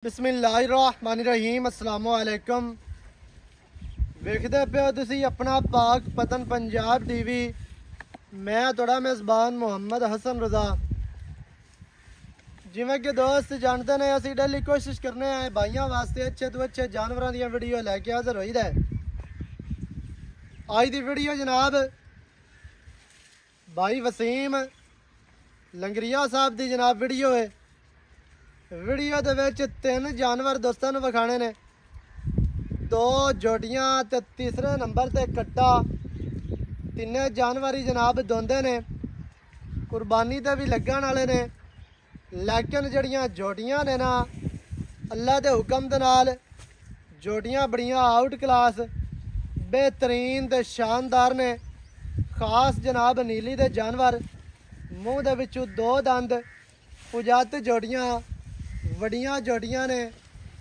बिस्मिल्लाहिर्रहमानिर्रहीम अस्सलामुअलैकुम। वेखदे पे हो तुसी अपना पाक पतन पंजाब टीवी। मैं थोड़ा मेज़बान मुहम्मद हसन रज़ा। जिमें कि दोस्त जानते ने असी डेली कोशिश करने हैं भाइयों वास्ते अच्छे तो अच्छे जानवरों दी वीडियो लैके हाज़र होई दे। आज दी वीडियो जनाब भाई वसीम लंगरिया साहब दी जनाब वीडियो है। वीडियो दे विच 3 जानवर दोस्तों नूं विखाने ने, 2 जोटियां ते तीसरे नंबर ते कट्टा। तिन्ने जानवर ही जनाब दोंदे ने, कुर्बानी ते भी लगन वाले ने। लेकिन जड़ियां जोटियां ने ना अल्लाह दे हुक्म दे नाल जोटियां बड़ियां आउट क्लास बेहतरीन ते शानदार ने। खास जनाब नीली दे जानवर, मूँह दे विचों 2 दंद, पुजत जोटियां वड़ियां जोटियां ने,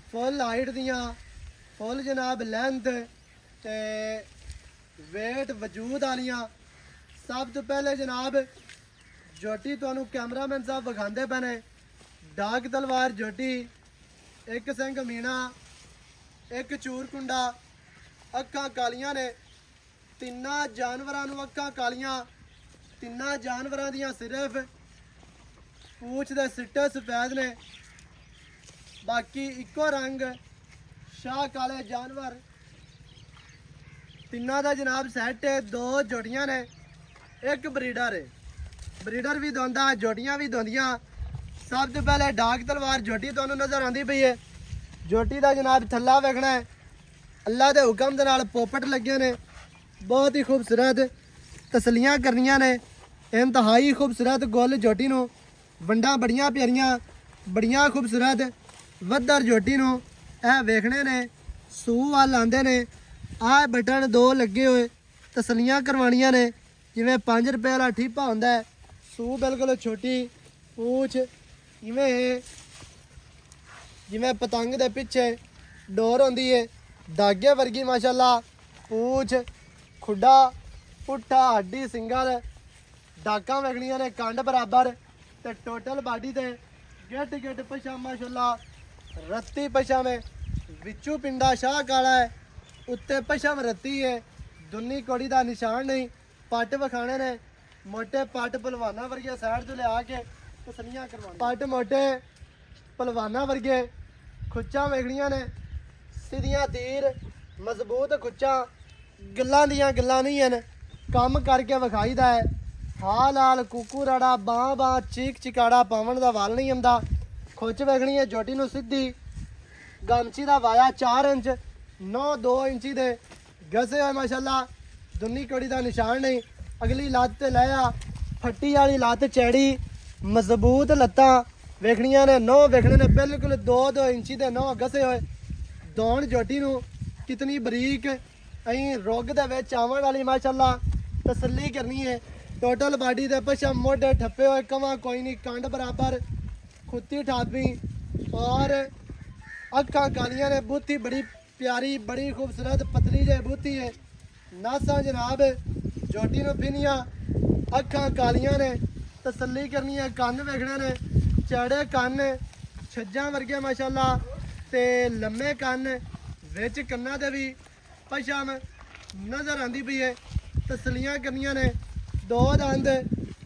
फुल हाइट दियां, फुल जनाब लेंथ ते वेट वजूद आलियां। सब तो पहले जनाब जोटी तुहानू कैमरामैन साहब विखांदे पे ने। डाक तलवार जोटी, एक सिंह मीना, एक चूर कुंडा, अक्खां कालियां ने। तिन्ना जानवरां नू अक्खां कालियां, तिन्ना जानवरां दियां सिर्फ पूछ दे सिट्टे सफेद ने, बाकी इको रंग शाह काले जानवर। तिन्ना दा जनाब सैट है। 2 जोटियां ने, एक ब्रीडर है। ब्रीडर भी दोंदा, जोटियां भी दोंदियां। सब तो पहले डाक तलवार जोटी तुहानू नजर आती पई है। जोटी का जनाब थल्ला वेखना है। अल्लाह के हुक्म दे नाल पोपट लगे ने, बहुत ही खूबसूरत तसलियां करनियां ने। इंतहाई खूबसूरत गोल जोटी नू, वंडा बड़ियां प्यारियां, बड़ियां खूबसूरत वधर जोटी नू ए वेखने ने। सूह वाल आंदे ने। आ बटन 2 लगे हुए तसलियां करवानियां ने, जिवें 5 रुपए वाला ठीपा होंदा है। सूह बिल्कुल छोटी, पूछ इवें जिवें पतंग दे पिछे डोर होंदी है, धागे वर्गी माशाल्लाह। पूछ खुडा पुट्ठा हड्डी सिंगल, डाकां वेखनियां ने कंड बराबर ते टोटल बाडी ते गिट गिट पछा माशाल्लाह रत्ती पछम है। विचू पिंडा शाह काला है, उत्ते पछम रत्ती है। दुन्नी कोड़ी का निशान नहीं। पट विखाने ने, मोटे पट पलवाना वर्गे साइड तो लिया के तसलियां करवा। पट मोटे पलवाना वर्गे, खुच्चा वेखनियां ने सीधियां तीर मजबूत खुच्चा। गल्लां दियां गल्लां नहीं हैं, कम करके विखाईदा है। हाल हाल कुकू राड़ा बाँ बाँ चीक चिकाड़ा पावन का वाल नहीं आंदा। खुच वेखनी है जोटी नू सीधी, गमची का वाया 4 इंच 9-2 इंची दे गसे हुए माशाल्लाह। दुन्नी कड़ी का निशान नहीं। अगली लत्त लिया फट्टी वाली लत्त चैड़ी, मजबूत लत्तां वेखनियां ने। 9 वेखने ने बिल्कुल 2-2 इंची दे 9 गसे हुए। दौड़ जोटी नू कितनी बरीक अं रुग दे विच आवन वाली माशाल्लाह तसल्ली करनी है। टोटल बाडी दे पछम मोढे ठप्पे हुए, कवा कोई नहीं, कंड बराबर, खुत्ती ठापी और अक्खां कालियां ने। बूथी बड़ी प्यारी, बड़ी खूबसूरत पतली जे बूथी है। नासा जनाब जोटी नू फिनिया, अक्खां कालियां ने। तसल्ली करनी है। कन्न वेखने ने, चौड़े कन्न, छज्जां वर्गे माशाल्लाह ते लम्मे कन्न, विच कन्ना दे भी पछम नजर आंदी पई है। तसलियां करनियां ने। 2 दंद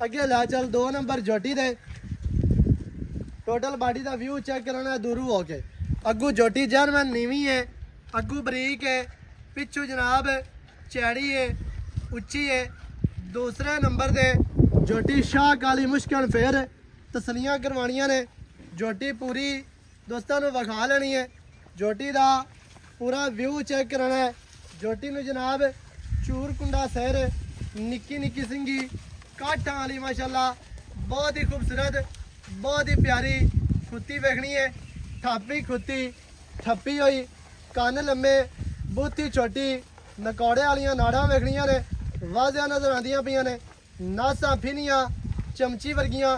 अगे लै चल 2 नंबर जोटी दे। टोटल बाडी का व्यू चेक करना दूरू हो के। अगू जोटी जर्मन नीवी है, अगू बरीक है, पिछू जनाब चैड़ी है, उच्ची है। दूसरे नंबर दे जोटी शाह काली मुश्किल फेर तसलियां करवानियां ने। जोटी पूरी दोस्तों नू विखा लेनी है। जोटी का पूरा व्यू चेक करना है। जोटी नू जनाब चूर कुंडा सिर, निक्की निक्की सिंगी, काठां वाली माशाल्लाह, बहुत ही खूबसूरत, बहुत ही प्यारी खुत्ती वेखनी है। थापी खुत्ती ठप्पी हुई, कन्न लम्मे, बूथी छोटी, नकौड़े वालियां नाड़ां वेखनियां ने, वाजिया नजर आंदियां पियां ने। नासां फिनियां चमची वर्गियां,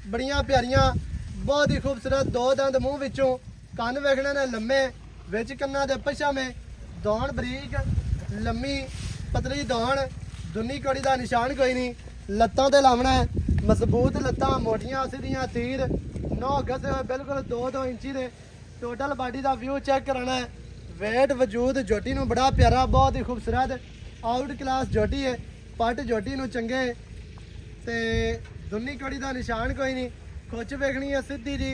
बड़ियां प्यारियां, बहुत ही खूबसूरत। 2 दंद मूँह विचों, कन्न वेखने ने लम्मे, विच कन्ना दे पछामे, दौड़ बरीक लम्मी पतली दौड़, दुन्नी कड़ी का निशान कोई नहीं। लत्तां ते लावना है, मजबूत लत्तां, मोटियां सीधियां तीर, 9 गसे हुए बिल्कुल 2-2 इंची दे। टोटल बॉडी का व्यू चेक कराना है। वेट वजूद झोटी नूं बड़ा प्यारा, बहुत ही खूबसूरत आउट क्लास झोटी है। पट झोटी नूं चंगे ते दुन्नी कड़ी का निशान कोई नहीं। खुच वेखनी है सीधी जी,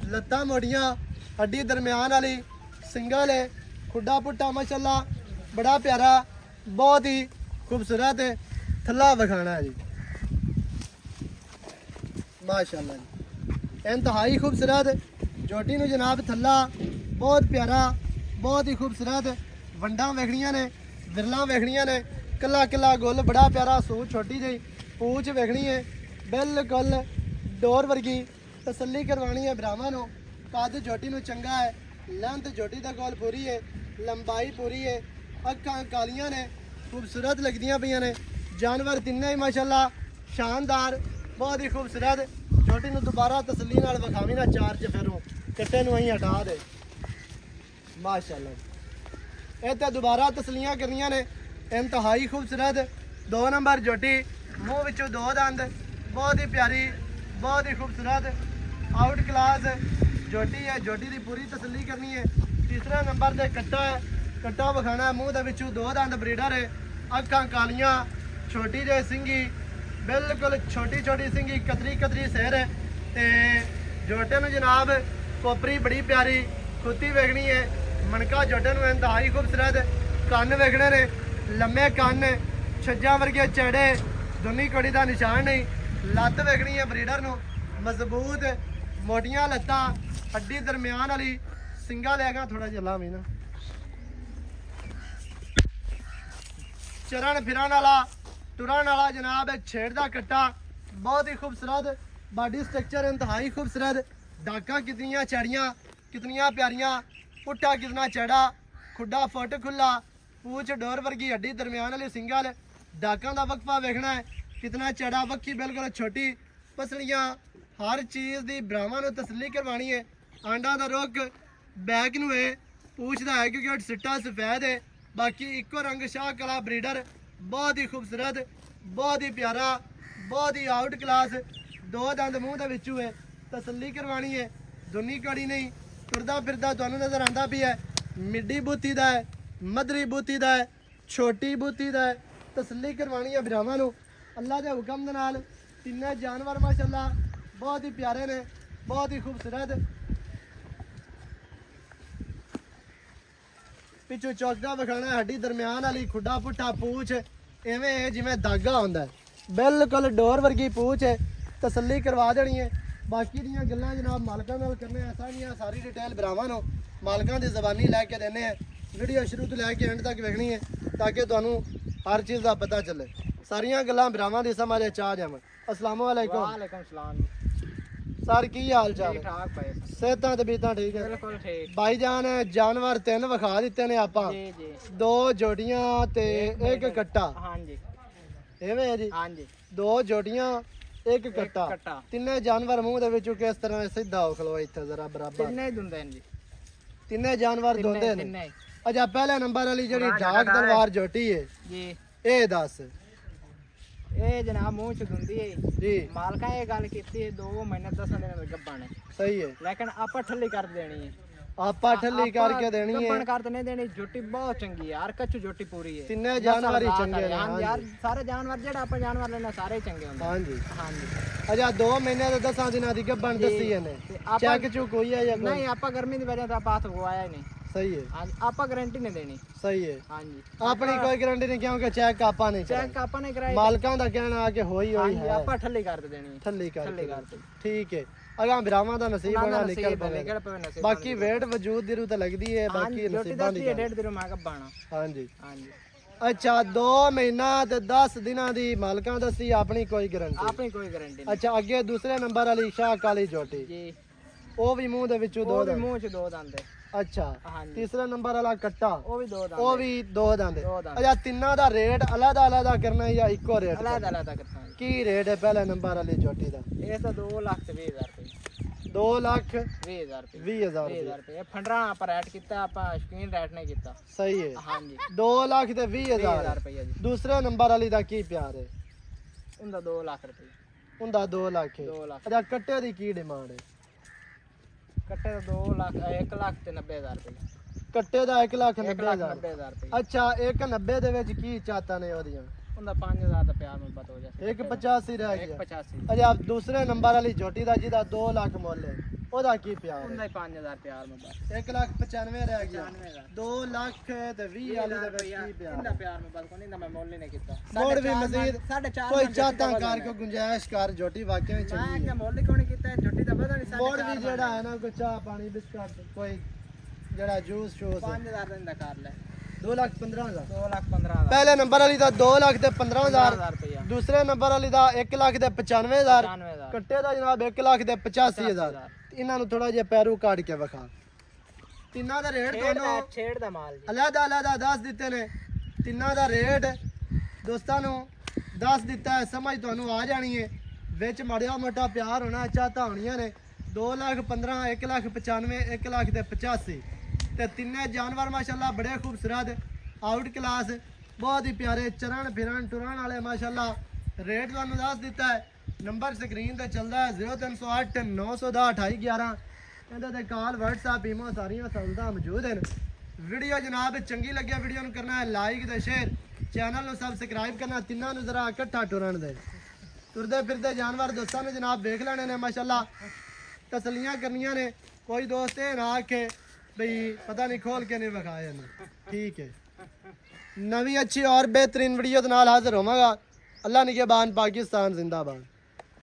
लत्तां मोड़ियां, हड्डी दरम्यान वाली, सिंगल है, खुड्डा पुट्टा माशाल्लाह बड़ा प्यारा, बहुत ही खूबसूरत है। थल्ला विखाना है जी माशाल्लाह जी, इंतहाई खूबसूरत झोटी नूं जनाब थल्ला बहुत प्यारा, बहुत ही खूबसूरत। वंडा वेखनियां ने, विरला वेखनियां ने, कला कला गुल बड़ा प्यारा सूट, छोटी जी पूछ वेखनी है, बिल्कुल डोर वर्गी। तसल्ली करवानी है भरावां नूं। कद झोटी नूं चंगा है, लेंथ झोटी दा कोल पूरी है, लंबाई पूरी है, अक्खां कालियां ने, खूबसूरत लगदियां पईयां ने। जानवर तिन्ने ही माशाल्लाह शानदार, बहुत ही खूबसूरत। झोटी नूं दोबारा तसल्ली नाल विखावी ना चार चफेरों, कट्टे नूं अहीं हटा दे माशाल्लाह। इत्थे दोबारा तसलियां करनियां ने, इंतहाई खूबसूरत 2 नंबर झोटी, मूँह विचों 2 दंद, बहुत ही प्यारी, बहुत ही खूबसूरत आउट क्लास झोटी है। झोटी की पूरी तसल्ली करनी है। तीसरे नंबर से कट्टा है, कट्टा विखाना है, मूँह के विचों 2 दंद ब्रीडर है, अखां कालियां, छोटी जे सिंगी, बिल्कुल छोटी छोटी सिंगी, कतरी कतरी सिर है। ते झोटे नूं जनाब कोपरी बड़ी प्यारी, खुत्ती वेखनी है, मनका झोटे नूं इंतहाई खूबसूरत, कन्न वेखने ने लम्मे कन्न, छज्जा वर्गे चेड़े, दुनी कड़ी का निशान नहीं। लत्त वेखनी है ब्रीडर नूं मजबूत, मोटियां लत्तां, हड्डी दरम्यान वाली, सिंगा लेगा थोड़ा जिहा भी ना, चरण फिरन वाला, टुरन वाला जनाब छेड़दा कट्टा, बहुत ही खूबसूरत बॉडी स्ट्रक्चर, इंतहाई खूबसूरत। डाका कितनियां चढ़ियां, कितनियां प्यारियां, पुट्ठा कितना चढ़ा, खुड्डा फुट खुला, पूछ डोर वर्गी, हड्डी दरम्यान वाली सिंगल। डाका का वक्फा वेखना है, कितना चढ़ा, वक्की बिल्कुल छोटी, पसलियां हर चीज़ की भरावां नूं तसल्ली करवानी है। आंडा का रुख बैक नूं है, पूछ दा है क्योंकि सिट्टा सफेद है, बाकी इको रंग शाह कला ब्रीडर, बहुत ही खूबसूरत, बहुत ही प्यारा, बहुत ही आउट क्लास। 2 दंद मूँह के विचों है, तसल्ली करवानी है। दुनी कड़ी नहीं, तुरदा फिरदा तुहानूं नज़र आंदा भी है। मिड्डी बूथी का है, मदरी बूथी का है, छोटी बूथी का है, तसल्ली करवानी है भरावां नूं। अल्लाह के हुक्म दे नाल तिन्ने जानवर माशाल्लाह बहुत ही प्यारे ने, बहुत ही खूबसूरत। पिछू चौकदा विखाना है, हड्डी दरम्यान वाली, खुड्डा पुट्ठा पूछ इवें जिवें धागा होंदा है, बिल्कुल डोर वर्गी पूछ है, तसल्ली करवा देनी है। बाकी दियां गल्लां जनाब मालकां नाल करने आसानियां, सारी डिटेल भरावां नूं मालकां दी ज़बानी लैके देने हैं। वीडियो शुरू तो लैके एंड तक वेखनी है ताकि तुहानूं हर चीज़ का पता चले, सारियां गल्लां भरावां दी समझ आ जावन। अस्सलाम वालेकुम। वालेकुम सलाम। सर की हाल चाल ठीक ठाक भाई, सेहतां तबीयतां ठीक है? बिल्कुल ठीक। भाईजान जानवर 3 विखा दिते ने आपां, जी जी 2 जोड़ियां ते एक कट्टा, हाँ जी एवें है जी? हाँ जी 2 जोड़ियां एक कट्टा, कट्टा। तिन्ने जानवर मूँह दे विचों किस तरह सीधा हो खलो इत्थे जरा बराबर? तिन्ने ही दुंदे जी, तिन्ने जानवर दोंदे ने। तिन्ने अच्छा पहले नंबर वाली जेहड़ी डाक तलवार झोटी है जी। ए दस ये जनाब मुंह च दुंदी है जी, मालका ये गल कीती है 2 महीने 10 दिन गब्बन है, सही है। लेकिन आपा ठल्ली कर देनी है, आपा ठल्ली करके देनी है, गब्बन कर नहीं देनी। झोटी बहुत चंगी है यार, कच्चू झोटी पूरी है। तिन्ने जानवर ही चंगे ने। हाँ हाँ यार जी, सारे जानवर जेड़ा आपा जानवर लेना सारे ही चंगे होंगे। हाँ जी। हाँ जी अच्छा 2 महीने ते 10 दिनां दी गब्बन दसी है ने, चेक चुक होई है या कोई? नहीं आपा गर्मी की वजह से आप हाथ गवाया ही नहीं। सही है, हाँ आपा गारंटी नहीं देनी। सही है। हाँ जी अपनी कोई गारंटी नहीं क्योंकि चेक आपा नहीं चेक कराई, आपा ने कराया। मालकां दा कहना आ कि होई हाँ होई जी है, आपा ठल्ली कर देनी। ठल्ली ठल्ली कर कर दे। ठीक है। अगा भरावां दा नसीब होना निकल पवे, निकल पवे नसीब। बाकी वेट वजूद दी रू ते लगदी है, बाकी नसीबां दी गल। 1.5 दिन मैं कबाना। हाँ जी। हाँ जी अच्छा 2 महीना ते 10 दिनां दी मालकां दसी, अपनी कोई गारंटी? आपनी कोई गारंटी नहीं। अच्छा अगे दूसरे नंबर वाली शाह काली झोटी, जी वो भी मुंह दे विचों 2 वो भी दंद। मुंह च 2 दंद है। अच्छा हाँ जी तीसरे नंबर वाला कट्टा, वो भी 2 दंद वो है। भी 2 दंद। दो दंद। अच्छा तिन्ना दा रेट अलग अलग करना है या इको रेट? अलग अलग करता है। की रेट है पहले नंबर वाली झोटी दा? ये तो 2,20,000 रुपये। 2,20,000 20,000 रुपये फंडरा पर रेट किया, आप शकीन रेट नहीं किया। सही है। हाँ जी 2,20,000 रुपये जी। दूसरे नंबर वाली दा की प्यार है? उनका 2 लाख रुपये। उनदा 2 लाख है। 2 लाख। अच्छा कट्टे दी की डिमांड है? ਕੱਟੇ ਦਾ 2 ਲੱਖ 1 ਲੱਖ ਤੇ 90,000 ਰੁਪਏ। ਕੱਟੇ ਦਾ 1,90,000 90,000 ਰੁਪਏ। ਅੱਛਾ 1,90 ਦੇ ਵਿੱਚ ਕੀ ਚਾਹਤਾ ਨੇ ਉਹਦੀਆਂ? ਉਹਦਾ 5,000 ਦਾ ਪਿਆਰ ਮੁਹੱਬਤ ਹੋ ਜਾਏ। 1,85 ਰਹਿ ਗਿਆ। 1,85। ਅਜਾ ਦੂਸਰੇ ਨੰਬਰ ਵਾਲੀ ਝੋਟੀ ਦਾ ਜਿਹਦਾ 2 ਲੱਖ ਮੁੱਲ ਹੈ ਉਹਦਾ ਕੀ ਪਿਆਰ ਉਹਦਾ ਹੈ? ਹੀ 5,000 ਪਿਆਰ ਮੁਹੱਬਤ। 1,95,000 ਰਹਿ ਗਿਆ। 95,000। 2 ਲੱਖ ਤੇ 20 ਵਾਲੀ ਦੇ ਵਿੱਚ ਕੀ ਪਿਆਰ ਇਹਦਾ ਹੈ? ਪਿਆਰ ਮੁਹੱਬਤ ਕੋਈ ਨਹੀਂ, ਮੈਂ ਮੁੱਲ ਹੀ ਨਹੀਂ ਕੀਤਾ। ਮੋੜ ਵੀ ਮਜ਼ੀਦ 4.5 ਕੋਈ ਚਾਹਤਾ ਕਰ ਕੋ ਗੁੰਜਾਇਸ਼ ਕਰ, ਝੋਟੀ ਵਾਕਿਆ ਵਿੱਚ ਮੈਂ ਚੰਗੀ ਕਿ ਹੈ। ਮੁੱਲ ਹੀ ਕੋਈ ਨਹੀਂ ਕੀਤਾ, ਝੋਟੀ ਦਾ ਵਧਾ ਨਹੀਂ। ਮੋੜ ਵੀ ਜਿਹੜਾ ਹੈ ਨਾ ਕੋਈ ਚਾਹ ਪਾਣੀ ਬਿਸਕਟ ਕੋਈ ਜਿਹੜਾ ਜੂਸ ਸ਼ੂਸ 5,000 ਦਾ ਇੰਦਾ ਕਰ ਲੈ। 2,15,000। 2,15,000 ਪਹਿਲੇ ਨੰਬਰ ਵਾਲੀ ਦਾ 2 ਲੱਖ ਤੇ 15,000। ਰੁਪਇਆ। ਦੂਸਰੇ ਨੰਬਰ ਵਾਲੀ ਦਾ 1 ਲੱਖ ਤੇ 95,000। 95,000। ਕੱਟੇ ਦਾ ਜਨਾਬ 1 ਲੱਖ ਤੇ 85,000। ਇਹਨਾਂ ਨੂੰ ਥੋੜਾ ਜਿਹਾ ਪੈਰੂ ਕਾਟ ਕੇ ਵਿਖਾ। ਤਿੰਨਾਂ ਦਾ ਰੇਟ ਦੋਨੋਂ ਛੇੜ ਦਾ ਮਾਲ ਜੀ। ਅਲੱਗ ਦੱਸ ਦਿੱਤੇ ਨੇ। ਤਿੰਨਾਂ ਦਾ ਰੇਟ ਦੋਸਤਾਂ ਨੂੰ ਦੱਸ ਦਿੱਤਾ ਹੈ, ਸਮਝ ਤੁਹਾਨੂੰ ਆ ਜਾਣੀ ਹੈ। ਵਿੱਚ ਮੜਿਆ ਮੋਟਾ ਪਿਆਰ ਹੋਣਾ ਚਾਹਤਾ ਹੋਣੀਆਂ ਨੇ। 2,15,000, 1,95,000, 1 ਲੱਖ ਤੇ 85। ਤੇ ਤਿੰਨੇ ਜਾਨਵਰ ਮਾਸ਼ਾਅੱਲਾ ਬੜੇ ਖੂਬਸੂਰਤ, ਆਊਟ ਕਲਾਸ, ਬਹੁਤ ਹੀ ਪਿਆਰੇ, ਚਰਨ ਫਿਰਨ ਟੁਰਨ ਵਾਲੇ ਮਾਸ਼ਾਅੱਲਾ। ਰੇਟ ਤੁਹਾਨੂੰ ਦੱਸ ਦਿੱਤਾ ਹੈ। ਨੰਬਰ ਸਕਰੀਨ ਤੇ ਚੱਲਦਾ ਹੈ 0308 910 2811। ਇਹਦੇ ਤੇ ਕਾਲ WhatsApp ਈਮੋ ਸਾਰੀਆਂ ਸਹੂਲਤਾਂ ਮੌਜੂਦ ਹਨ। ਵੀਡੀਓ ਜਨਾਬ ਚੰਗੀ ਲੱਗਿਆ ਵੀਡੀਓ ਨੂੰ ਕਰਨਾ ਹੈ ਲਾਈਕ ਤੇ ਸ਼ੇਅਰ, ਚੈਨਲ ਨੂੰ ਸਬਸਕ੍ਰਾਈਬ ਕਰਨਾ। ਤਿੰਨਾਂ ਨੂੰ ਜ਼ਰਾ ਇਕੱਠਾ ਟੁਰਨ ਦੇ। ਤੁਰਦੇ ਫਿਰਦੇ ਜਾਨਵਰ ਦੋਸਤਾਂ ਨੂੰ ਜਨਾਬ ਵੇਖ ਲੈਣੇ ਨੇ ਮਾਸ਼ਾਅੱਲਾ, ਤਸਲੀਆਂ ਕਰਨੀਆਂ ਨੇ। ਕੋਈ ਦੋਸਤ ਇਹ ਨਾ ਆਖੇ ਬਈ ਪਤਾ ਨਹੀਂ खोल के नहीं ਵਿਖਾਏ ਨੇ। ठीक है, नवी अच्छी और बेहतरीन वीडियो के नाल हाजिर होवांगा। अल्लाह निगहबान, पाकिस्तान जिंदाबाद।